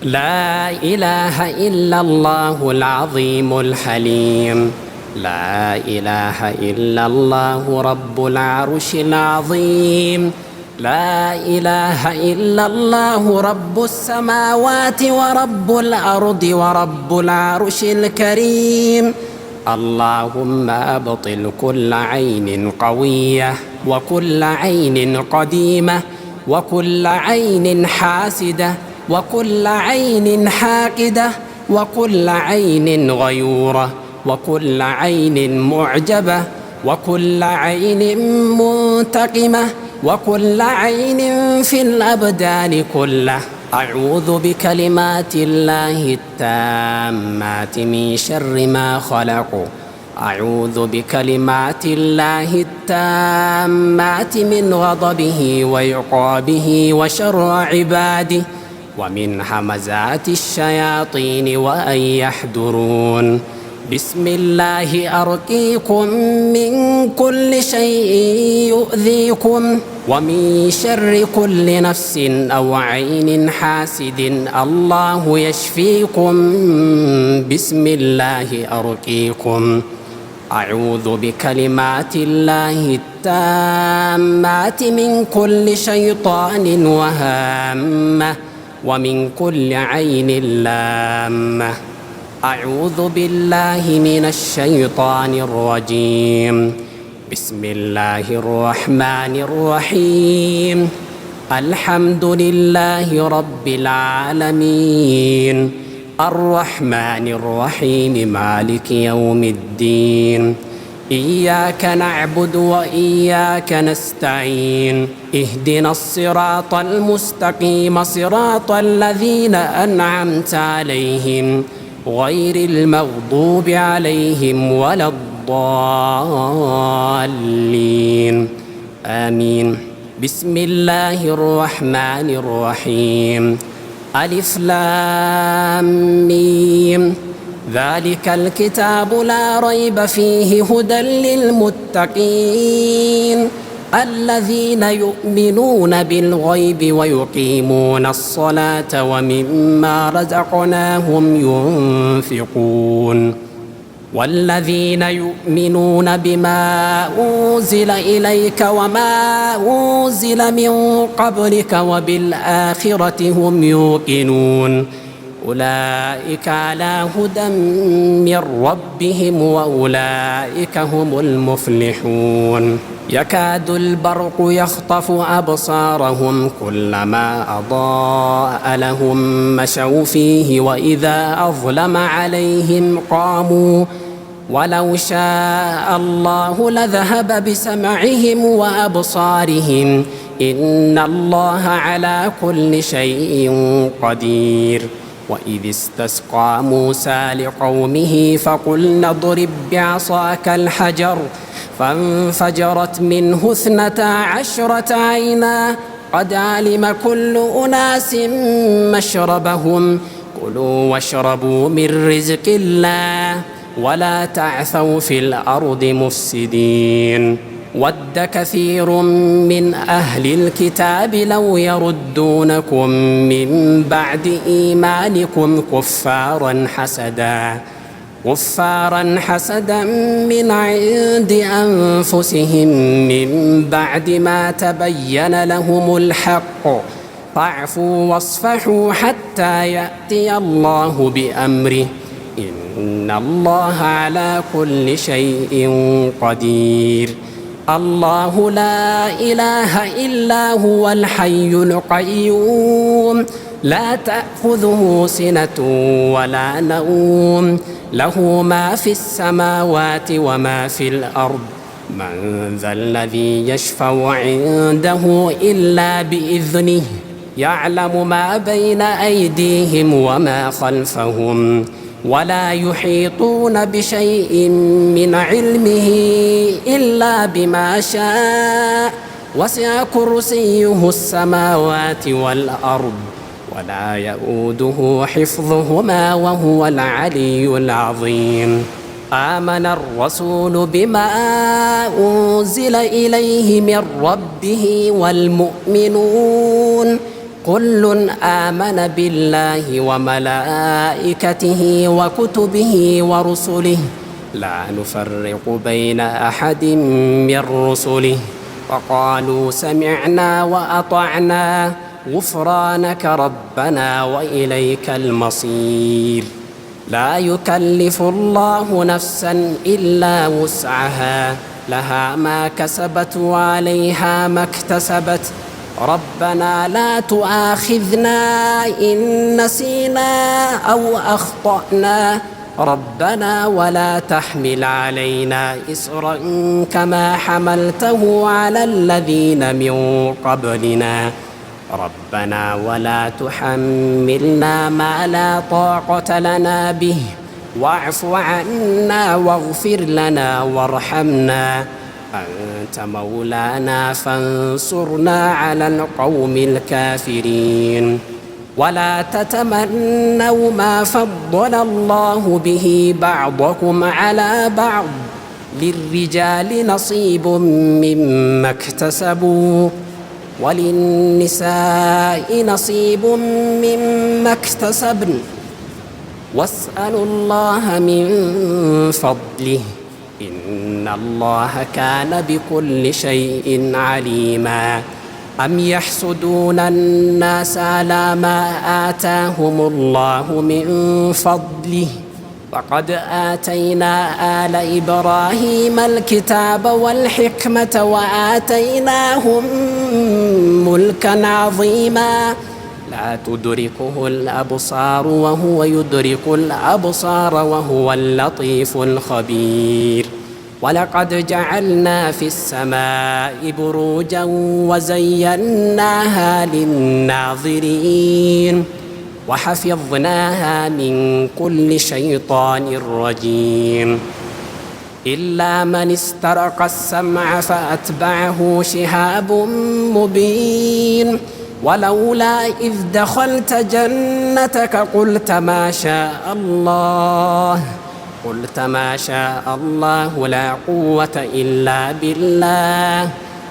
لا إله إلا الله العظيم الحليم. لا إله إلا الله رب العرش العظيم. لا إله إلا الله رب السماوات ورب الأرض ورب العرش الكريم. اللهم أبطل كل عين قوية وكل عين قديمة وكل عين حاسدة وكل عين حاقدة وكل عين غيورة وكل عين معجبة وكل عين منتقمة وكل عين في الأبدان كله. أعوذ بكلمات الله التامات من شر ما خلق. أعوذ بكلمات الله التامات من غضبه وعقابه وشر عباده ومن همزات الشياطين وأن يحضرون. بسم الله أرقيكم من كل شيء يؤذيكم ومن شر كل نفس أو عين حاسد الله يشفيكم. بسم الله أرقيكم. أعوذ بكلمات الله التامات من كل شيطان وهامة ومن كل عين لامة. أعوذ بالله من الشيطان الرجيم. بسم الله الرحمن الرحيم. الحمد لله رب العالمين الرحمن الرحيم مالك يوم الدين. إياك نعبد وإياك نستعين. اهدنا الصراط المستقيم صراط الذين أنعمت عليهم غير المغضوب عليهم ولا الضالين. آمين. بسم الله الرحمن الرحيم. ألف لام ميم. ذلك الكتاب لا ريب فيه هدى للمتقين الذين يؤمنون بالغيب ويقيمون الصلاة ومما رزقناهم ينفقون. والذين يؤمنون بما أنزل إليك وما أنزل من قبلك وبالآخرة هم يوقنون. أولئك على هدى من ربهم وأولئك هم المفلحون. يكاد البرق يخطف أبصارهم كلما أضاء لهم مشوا فيه وإذا أظلم عليهم قاموا ولو شاء الله لذهب بسمعهم وأبصارهم إن الله على كل شيء قدير. وإذ استسقى موسى لقومه فقلنا اضرب بعصاك الحجر فانفجرت منه 12 عينا قد علم كل أناس مشربهم كلوا واشربوا من رزق الله ولا تعثوا في الأرض مفسدين. ود كثير من أهل الكتاب لو يردونكم من بعد إيمانكم كفارا حسدا من عند أنفسهم من بعد ما تبين لهم الحق فاعفوا واصفحوا حتى يأتي الله بأمره إن الله على كل شيء قدير. الله لا إله إلا هو الحي القيوم لا تأخذه سنة ولا نوم له ما في السماوات وما في الأرض من ذا الذي يشفع عنده إلا بإذنه يعلم ما بين أيديهم وما خلفهم ولا يحيطون بشيء من علمه إلا بما شاء وسع كرسيه السماوات والأرض ولا يؤوده حفظهما وهو العلي العظيم. آمن الرسول بما أنزل إليه من ربه والمؤمنون كل آمن بالله وملائكته وكتبه ورسله لا نفرق بين أحد من رسله وقالوا سمعنا وأطعنا غفرانك ربنا وإليك المصير. لا يكلف الله نفسا إلا وسعها لها ما كسبت وعليها ما اكتسبت ربنا لا تؤاخذنا إن نسينا أو أخطأنا ربنا ولا تحمل علينا إصرا كما حملته على الذين من قبلنا ربنا ولا تحملنا ما لا طاقة لنا به واعف عنا واغفر لنا وارحمنا أنت مولانا فانصرنا على القوم الكافرين. ولا تتمنوا ما فضل الله به بعضكم على بعض للرجال نصيب مما اكتسبوا وللنساء نصيب مما اكتسبن واسألوا الله من فضله إن الله كان بكل شيء عليما. أم يحسدون الناس على ما آتاهم الله من فضله وقد آتينا آل إبراهيم الكتاب والحكمة وآتيناهم ملكا عظيما لا تدركه الأبصار وهو يدرك الأبصار وهو اللطيف الخبير. ولقد جعلنا في السماء بروجا وزيناها للناظرين وحفظناها من كل شيطان رجيم إلا من استرق السمع فأتبعه شهاب مبين. ولولا إذ دخلت جنتك قلت ما شاء الله لا قوة إلا بالله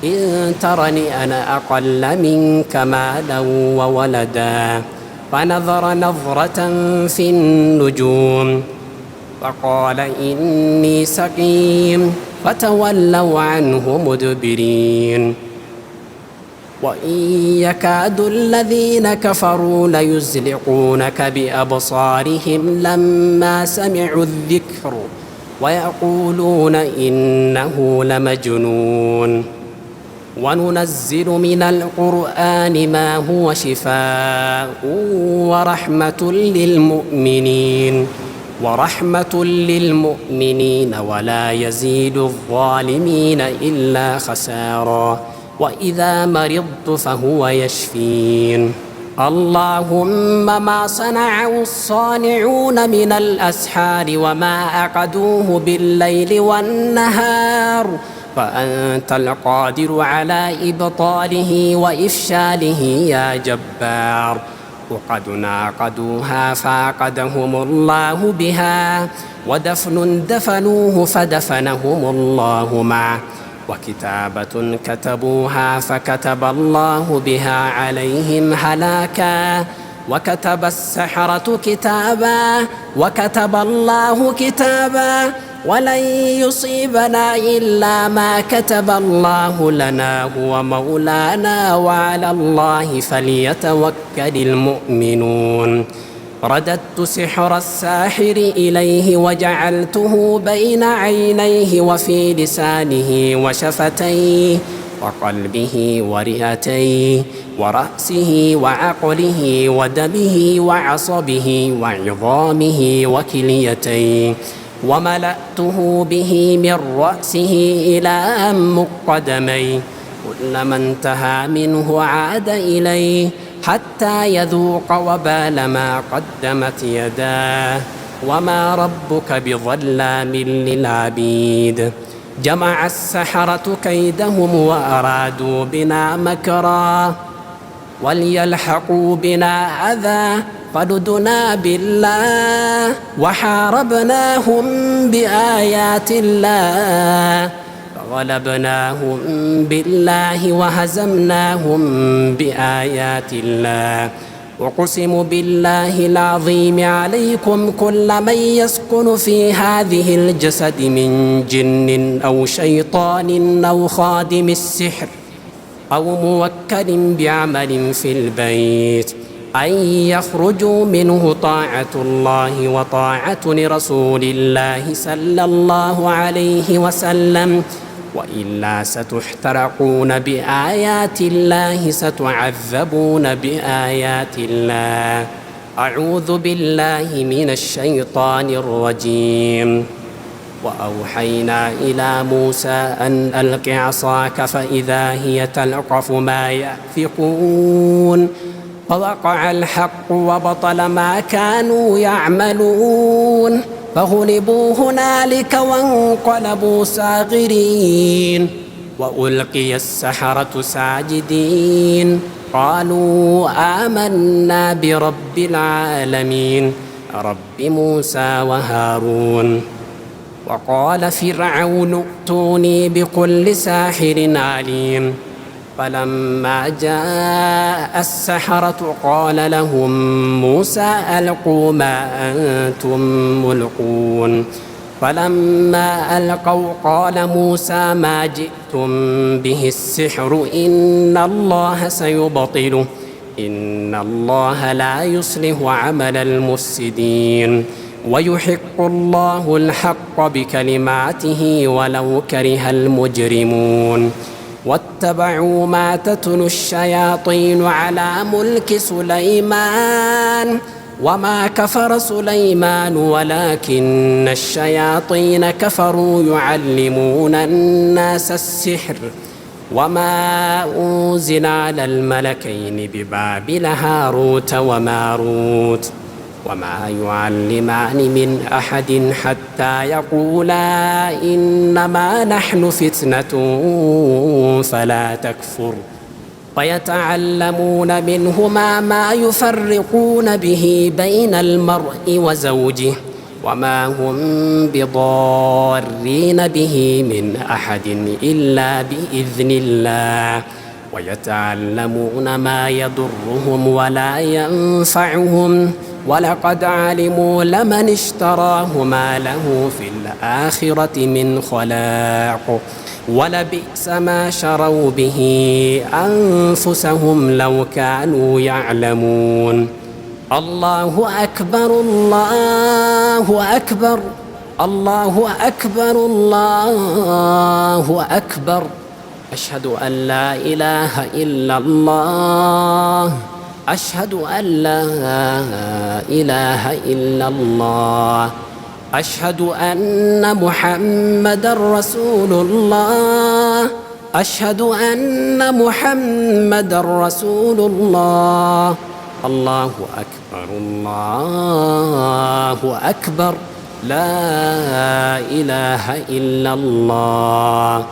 إن ترني أنا أقل منك مالا وولدا فنظر نظرة في النجوم فقال إني سقيم فتولوا عنه مدبرين. وإن يكاد الذين كفروا ليزلقونك بأبصارهم لما سمعوا الذكر ويقولون إنه لمجنون. وننزل من القرآن ما هو شفاء ورحمة للمؤمنين ولا يزيد الظالمين إلا خسارا. وإذا مرضت فهو يشفين. اللهم ما صنعه الصانعون من الأسحار وما أقدوه بالليل والنهار فأنت القادر على إبطاله وإفشاله يا جبار. وقد ناقضوها فعقدهم الله بها ودفن دفنوه فدفنهم الله معه وكتابة كتبوها فكتب الله بها عليهم هلاكا وكتب السحرة كتابا وكتب الله كتابا ولن يصيبنا إلا ما كتب الله لنا هو مولانا وعلى الله فليتوكل المؤمنون. رددت سحر الساحر إليه وجعلته بين عينيه وفي لسانه وشفتيه وقلبه ورئتيه ورأسه وعقله ودمه وعصبه وعظامه وكليتيه وملأته به من رأسه إلى مقدميه كلما انتهى منه عاد إليه حتى يذوق وبال ما قدمت يداه وما ربك بظلام للعبيد. جمع السحرة كيدهم وأرادوا بنا مكرا وليلحقوا بنا أذى فردنا بالله وحاربناهم بآيات الله فغلبناهم بالله وهزمناهم بآيات الله وقسموا بالله العظيم عليكم كل من يسكن في هذه الجسد من جن أو شيطان أو خادم السحر أو موكل بعمل في البيت أن يخرجوا منه طاعة الله وطاعة رسول الله صلى الله عليه وسلم وإلا ستحترقون بآيات الله ستعذبون بآيات الله. أعوذ بالله من الشيطان الرجيم. وأوحينا إلى موسى أن ألق عصاك فإذا هي تلقف ما يأفكون فوقع الحق وبطل ما كانوا يعملون فغلبوا هنالك وانقلبوا صاغرين وألقي السحرة ساجدين قالوا آمنا برب العالمين رب موسى وهارون. وقال فرعون ائتوني بكل ساحر عليم فلما جاء السحرة قال لهم موسى ألقوا ما أنتم ملقون فلما ألقوا قال موسى ما جئتم به السحر إن الله سيبطله إن الله لا يصلح عمل المفسدين ويحق الله الحق بكلماته ولو كره المجرمون. واتبعوا ما تتلو الشياطين على ملك سليمان وما كفر سليمان ولكن الشياطين كفروا يعلمون الناس السحر وما أنزل على الملكين ببابل هاروت وماروت وما يعلمان من أحد حتى يقولا إنما نحن فتنة فلا تكفر فيتعلمون منهما ما يفرقون به بين المرء وزوجه وما هم بضارين به من أحد إلا بإذن الله ويتعلمون ما يضرهم ولا ينفعهم ولقد علموا لمن اشتراه ما له في الآخرة من خلاق ولبئس ما شروا به أنفسهم لو كانوا يعلمون. الله أكبر الله أكبر الله أكبر الله أكبر أشهد أن لا إله إلا الله أشهد أن لا إله إلا الله أشهد أن محمدًا رسول الله أشهد أن محمدًا رسول الله. الله أكبر الله أكبر لا إله إلا الله.